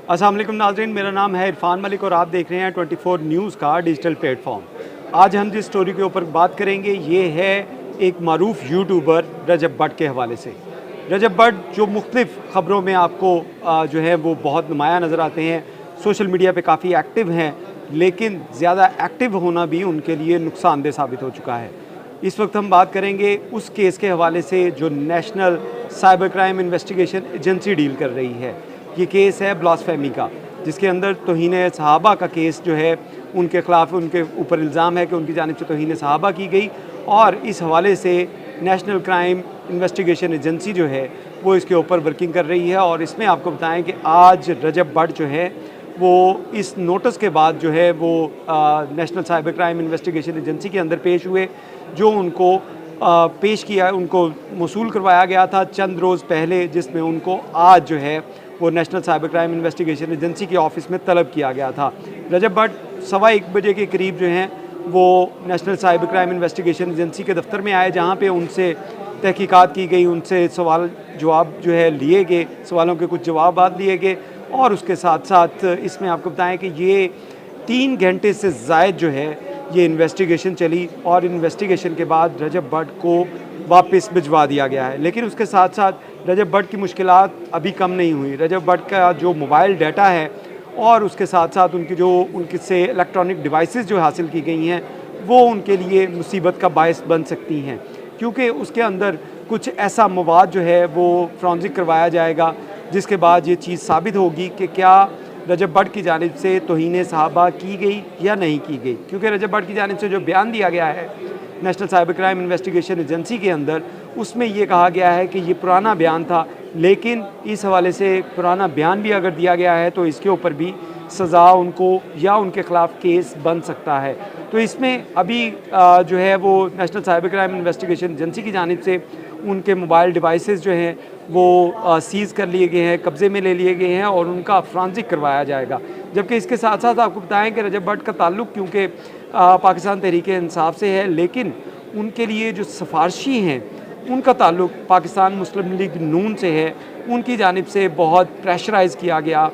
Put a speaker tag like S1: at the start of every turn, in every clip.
S1: अस्सलाम वालेकुम नाज़रीन, मेरा नाम है इरफान मलिक और आप देख रहे हैं 24 न्यूज़ का डिजिटल प्लेटफॉर्म। आज हम जिस स्टोरी के ऊपर बात करेंगे ये है एक मारूफ यूट्यूबर रजब भट्ट के हवाले से। रजब भट्ट जो मुख्तलिफ़ ख़बरों में आपको जो है वो बहुत नुमाया नज़र आते हैं, सोशल मीडिया पे काफ़ी एक्टिव हैं, लेकिन ज़्यादा एक्टिव होना भी उनके लिए नुकसानदेह साबित हो चुका है। इस वक्त हम बात करेंगे उस केस के हवाले से जो national cyber crime investigation agency deal कर रही है। ये केस है ब्लास्फेमी का, जिसके अंदर तौहीन सहाबा का केस जो है उनके ख़िलाफ़, उनके ऊपर इल्ज़ाम है कि उनकी जानिब से तौहीन सहाबा की गई, और इस हवाले से नेशनल क्राइम इन्वेस्टिगेशन एजेंसी जो है वो इसके ऊपर वर्किंग कर रही है। और इसमें आपको बताएं कि आज रजब भट्ट जो है वो इस नोटिस के बाद जो है वो national cyber crime investigation agency के अंदर पेश हुए, जो उनको पेश किया, उनको मौसूल करवाया गया था चंद रोज़ पहले, जिसमें उनको आज जो है वो national cyber crime investigation agency के ऑफिस में तलब किया गया था। रजब भट्ट 1:15 बजे के करीब जो हैं वो national cyber crime investigation agency के दफ्तर में आए, जहाँ पे उनसे तहकीकात की गई, उनसे सवाल जवाब जो है लिए गए, सवालों के कुछ जवाब लिए गए। और उसके साथ साथ इसमें आपको बताएं कि ये 3 घंटे से ज़ायद जो है ये इन्वेस्टिगेशन चली, और इन्वेस्टिगेशन के बाद रजब भट्ट को वापस भिजवा दिया गया है। लेकिन उसके साथ साथ रजब भट्ट की मुश्किलात अभी कम नहीं हुई। रजब भट्ट का जो मोबाइल डाटा है और उसके साथ साथ उनकी जो उनके से इलेक्ट्रॉनिक डिवाइसेस जो हासिल की गई हैं वो उनके लिए मुसीबत का बायस बन सकती हैं, क्योंकि उसके अंदर कुछ ऐसा मवाद जो है वो फ्रॉन्जिक करवाया जाएगा, जिसके बाद ये चीज़ साबित होगी कि क्या रजब भट्ट की जानिब से तौहीन सहाबा की गई या नहीं की गई। क्योंकि रजब भट्ट की जानिब से जो बयान दिया गया है national cyber crime investigation agency के अंदर, उसमें ये कहा गया है कि ये पुराना बयान था, लेकिन इस हवाले से पुराना बयान भी अगर दिया गया है तो इसके ऊपर भी सज़ा उनको या उनके ख़िलाफ़ केस बन सकता है। तो इसमें अभी जो है वो national cyber crime investigation agency की जानिब से उनके मोबाइल डिवाइसेस जो हैं वो सीज़ कर लिए गए हैं, कब्ज़े में ले लिए गए हैं, और उनका फ्रांजिक करवाया जाएगा। जबकि इसके साथ साथ आपको बताएं कि रजब भट्ट का ताल्लुक़ क्योंकि पाकिस्तान तहरीक इंसाफ से है, लेकिन उनके लिए जो सिफारशी हैं उनका ताल्लुक़ पाकिस्तान मुस्लिम लीग नून से है। उनकी जानिब से बहुत प्रेशराइज़ किया गया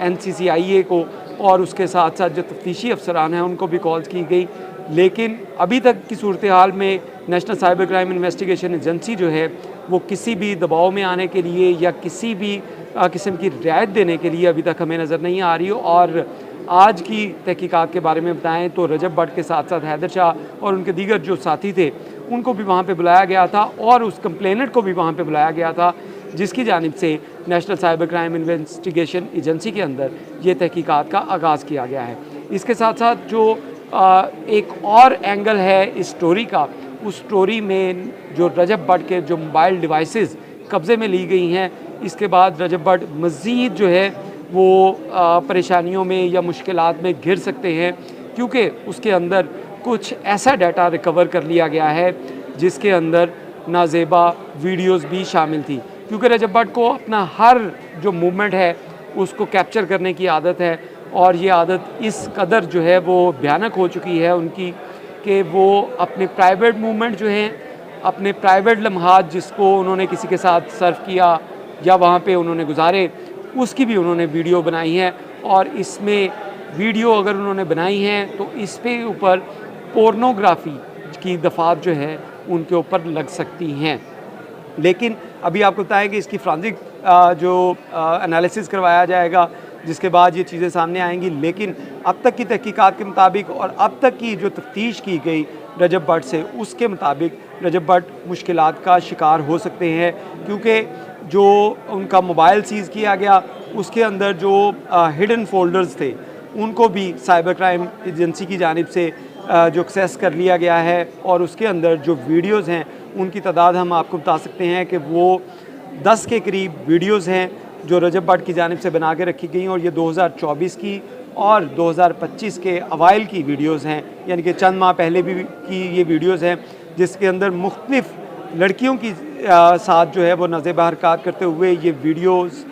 S1: NCCIA को, और उसके साथ साथ जो तफ्तीशी अफसरान हैं उनको भी कॉल्स की गई। लेकिन अभी तक की सूरत हाल में national cyber crime investigation agency जो है वो किसी भी दबाव में आने के लिए या किसी भी किस्म की रियायत देने के लिए अभी तक हमें नज़र नहीं आ रही हो। और आज की तहकीकात के बारे में बताएं तो रजब भट्ट के साथ साथ हैदर शाह और उनके दीगर जो साथी थे उनको भी वहाँ पे बुलाया गया था, और उस कंप्लेनेंट को भी वहाँ पे बुलाया गया था, जिसकी जानिब से national cyber crime investigation agency के अंदर ये तहकीकात का आगाज़ किया गया है। इसके साथ साथ जो एक और एंगल है इस स्टोरी का, उस स्टोरी में जो रजब भट्ट के जो मोबाइल डिवाइसेस कब्ज़े में ली गई हैं, इसके बाद रजब भट्ट मज़ीद जो है वो परेशानियों में या मुश्किलात में घिर सकते हैं, क्योंकि उसके अंदर कुछ ऐसा डाटा रिकवर कर लिया गया है जिसके अंदर नाजेबा वीडियोस भी शामिल थी। क्योंकि रजब भट्ट को अपना हर जो मूवमेंट है उसको कैप्चर करने की आदत है, और ये आदत इस कदर जो है वो भयानक हो चुकी है उनकी कि वो अपने प्राइवेट मूवमेंट जो हैं, अपने प्राइवेट लम्हात जिसको उन्होंने किसी के साथ सर्व किया या वहाँ पे उन्होंने गुजारे, उसकी भी उन्होंने वीडियो बनाई है। और इसमें वीडियो अगर उन्होंने बनाई हैं तो इस पे ऊपर पोर्नोग्राफी की दफ़ात जो है उनके ऊपर लग सकती हैं। लेकिन अभी आपको बताया कि इसकी फ्रांजिक जो एनालिसिस करवाया जाएगा, जिसके बाद ये चीज़ें सामने आएंगी। लेकिन अब तक की तहकीकात के मुताबिक और अब तक की जो तफ्तीश की गई रजब भट्ट से, उसके मुताबिक रजब भट्ट मुश्किलात का शिकार हो सकते हैं, क्योंकि जो उनका मोबाइल सीज़ किया गया उसके अंदर जो हिडन फोल्डर्स थे उनको भी साइबर क्राइम एजेंसी की जानिब से जो एक्सेस कर लिया गया है, और उसके अंदर जो वीडियोज़ हैं उनकी तादाद हम आपको बता सकते हैं कि वो 10 के करीब वीडियोज़ हैं जो रजब भट्ट की जानिब से बना के रखी गई, और ये 2024 की और 2025 के अवाइल की वीडियोज़ हैं, यानी कि चंद माह पहले भी की ये वीडियोज़ हैं, जिसके अंदर मुख्तलिफ़ लड़कियों की साथ जो है वो नाज़ेबा हरकत करते हुए ये वीडियोज़,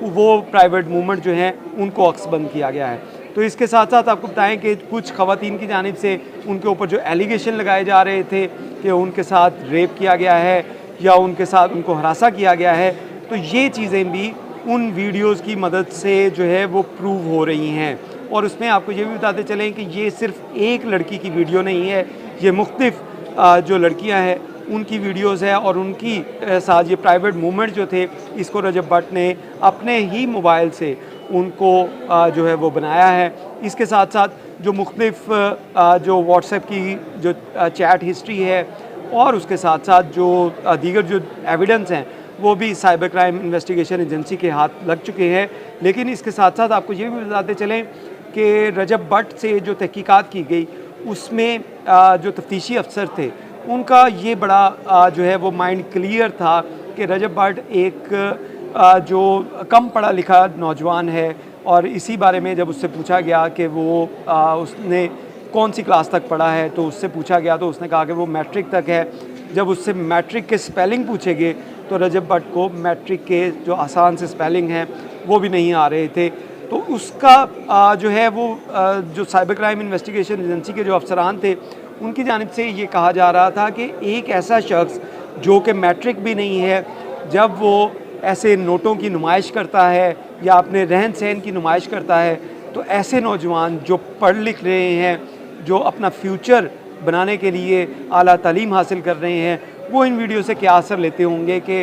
S1: वो प्राइवेट मूवमेंट जो हैं उनको अक्सबंद किया गया है। तो इसके साथ साथ आपको बताएं कि कुछ ख़वातीन की जानिब से उनके ऊपर जो एलिगेशन लगाए जा रहे थे कि उनके साथ रेप किया गया है या उनके साथ उनको हरासा किया गया है, तो ये चीज़ें भी उन वीडियोस की मदद से जो है वो प्रूव हो रही हैं। और उसमें आपको ये भी बताते चलें कि ये सिर्फ एक लड़की की वीडियो नहीं है, ये मुख्तलिफ जो लड़कियां हैं उनकी वीडियोस है और उनकी साथ ये प्राइवेट मूवमेंट जो थे इसको रजब भट्ट ने अपने ही मोबाइल से उनको जो है वो बनाया है। इसके साथ साथ जो मुख्तलिफ जो व्हाट्सएप की जो चैट हिस्ट्री है और उसके साथ साथ जो दीगर जो एविडेंस हैं वो भी साइबर क्राइम इन्वेस्टिगेशन एजेंसी के हाथ लग चुके हैं। लेकिन इसके साथ साथ आपको ये भी बताते चलें कि रजब भट्ट से जो तहकीकात की गई उसमें जो तफ्तीशी अफसर थे उनका ये बड़ा जो है वो माइंड क्लियर था कि रजब भट्ट एक जो कम पढ़ा लिखा नौजवान है। और इसी बारे में जब उससे पूछा गया कि वो उसने कौन सी क्लास तक पढ़ा है तो उससे पूछा गया तो उसने कहा कि वो मैट्रिक तक है। जब उससे मैट्रिक के स्पेलिंग पूछे गए तो रजब भट्ट को मैट्रिक के जो आसान से स्पेलिंग हैं वो भी नहीं आ रहे थे। तो उसका जो है वो जो साइबर क्राइम इन्वेस्टिगेशन एजेंसी के जो अफसरान थे उनकी जानिब से ये कहा जा रहा था कि एक ऐसा शख्स जो कि मैट्रिक भी नहीं है, जब वो ऐसे नोटों की नुमाइश करता है या अपने रहन सहन की नुमाइश करता है तो ऐसे नौजवान जो पढ़ लिख रहे हैं, जो अपना फ्यूचर बनाने के लिए आला तालीम हासिल कर रहे हैं, वो इन वीडियो से क्या असर लेते होंगे कि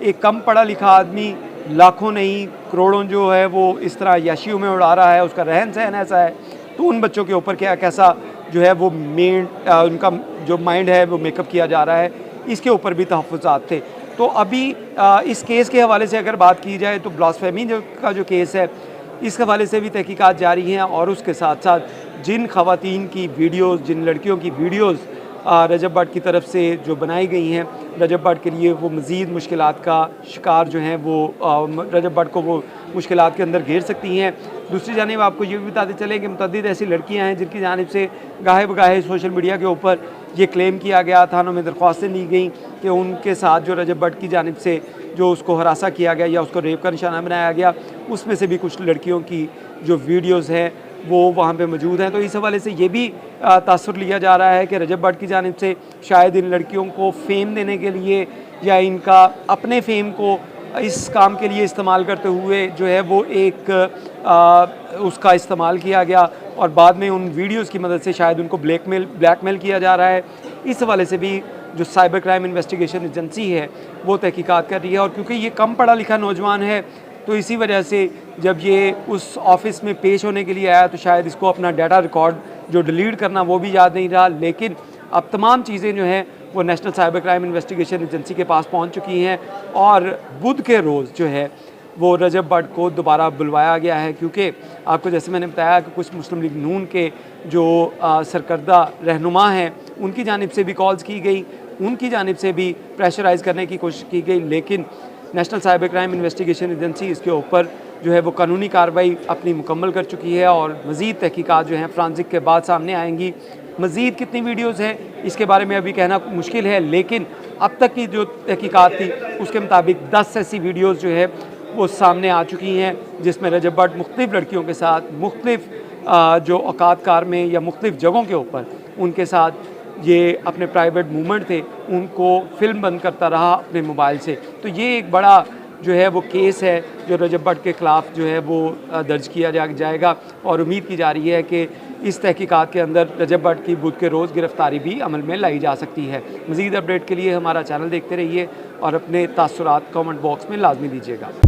S1: एक कम पढ़ा लिखा आदमी लाखों नहीं करोड़ों जो है वो इस तरह याशियों में उड़ा रहा है, उसका रहन सहन ऐसा है। तो उन बच्चों के ऊपर क्या कैसा जो है वो उनका जो माइंड है वो मेकअप किया जा रहा है, इसके ऊपर भी तहफ़्फ़ुज़ात थे। तो अभी इस केस के हवाले से अगर बात की जाए तो ब्लास्फेमी का जो केस है इस हवाले से भी तहकीकात जारी हैं। और उसके साथ साथ जिन ख़वातीन की वीडियोज़, जिन लड़कियों की वीडियोज़ रजब भट्ट की तरफ से जो बनाई गई हैं, रजब भट्ट के लिए वो मज़ीद मुश्किलात का शिकार जो हैं वो रजब भट्ट को वो मुश्किलात के अंदर घेर सकती हैं। दूसरी जानिब आपको ये भी बताते चलें कि मुतअद्दिद ऐसी लड़कियां हैं जिनकी जानिब से गाहे बगाहे सोशल मीडिया के ऊपर ये क्लेम किया गया, थानों में दरख्वास्तें दी गई कि उनके साथ जो रजब भट्ट की जानिब से जो उसको हरासा किया गया या उसको रेप का निशाना बनाया गया, उसमें से भी कुछ लड़कियों की जो वीडियोज़ हैं वो वहाँ पे मौजूद हैं। तो इस हवाले से ये भी तासुर लिया जा रहा है कि रजब भट्ट की जानिब से शायद इन लड़कियों को फ़ेम देने के लिए या इनका अपने फ़ेम को इस काम के लिए इस्तेमाल करते हुए जो है वो एक उसका इस्तेमाल किया गया और बाद में उन वीडियोज़ की मदद से शायद उनको ब्लैकमेल किया जा रहा है। इस हवाले से भी जो साइबर क्राइम इन्वेस्टिगेशन एजेंसी है वो तहकीकात कर रही है। और क्योंकि ये कम पढ़ा लिखा नौजवान है तो इसी वजह से जब ये उस ऑफ़िस में पेश होने के लिए आया तो शायद इसको अपना डाटा रिकॉर्ड जो डिलीट करना वो भी याद नहीं रहा। लेकिन अब तमाम चीज़ें जो हैं वो national cyber crime investigation agency के पास पहुंच चुकी हैं और बुध के रोज़ जो है वो रजब भट्ट को दोबारा बुलवाया गया है। क्योंकि आपको जैसे मैंने बताया कि कुछ मुस्लिम लीग नून के जो सरकर्दा रहनुमा हैं उनकी जानिब से भी कॉल्स की गई, उनकी जानिब से भी प्रेशराइज़ करने की कोशिश की गई। लेकिन national cyber crime investigation agency इसके ऊपर जो है वो कानूनी कार्रवाई अपनी मुकम्मल कर चुकी है और मज़ीद तहकीकात जो हैं फ्रांसिक के बाद सामने आएंगी। मज़ीद कितनी वीडियोज़ हैं इसके बारे में अभी कहना मुश्किल है, लेकिन अब तक की जो तहकीकात थी उसके मुताबिक 10 ऐसी वीडियोज़ जो है वो सामने आ चुकी हैं जिसमें रजब भट्ट मुख्तलिफ़ लड़कियों के साथ मुख्तलिफ़ जो औकात कार में या मुख्तलिफ़ जगहों के ऊपर उनके साथ ये अपने प्राइवेट मूवमेंट थे उनको फ़िल्म बंद करता रहा अपने मोबाइल से। तो ये एक बड़ा जो है वो केस है जो रजब भट्ट के ख़िलाफ़ जो है वो दर्ज किया जाएगा और उम्मीद की जा रही है कि इस तहकीकात के अंदर रजब भट्ट की बुध के रोज़ गिरफ़्तारी भी अमल में लाई जा सकती है। मज़ीद अपडेट के लिए हमारा चैनल देखते रहिए और अपने तासुरात कमेंट बॉक्स में लाजमी दीजिएगा।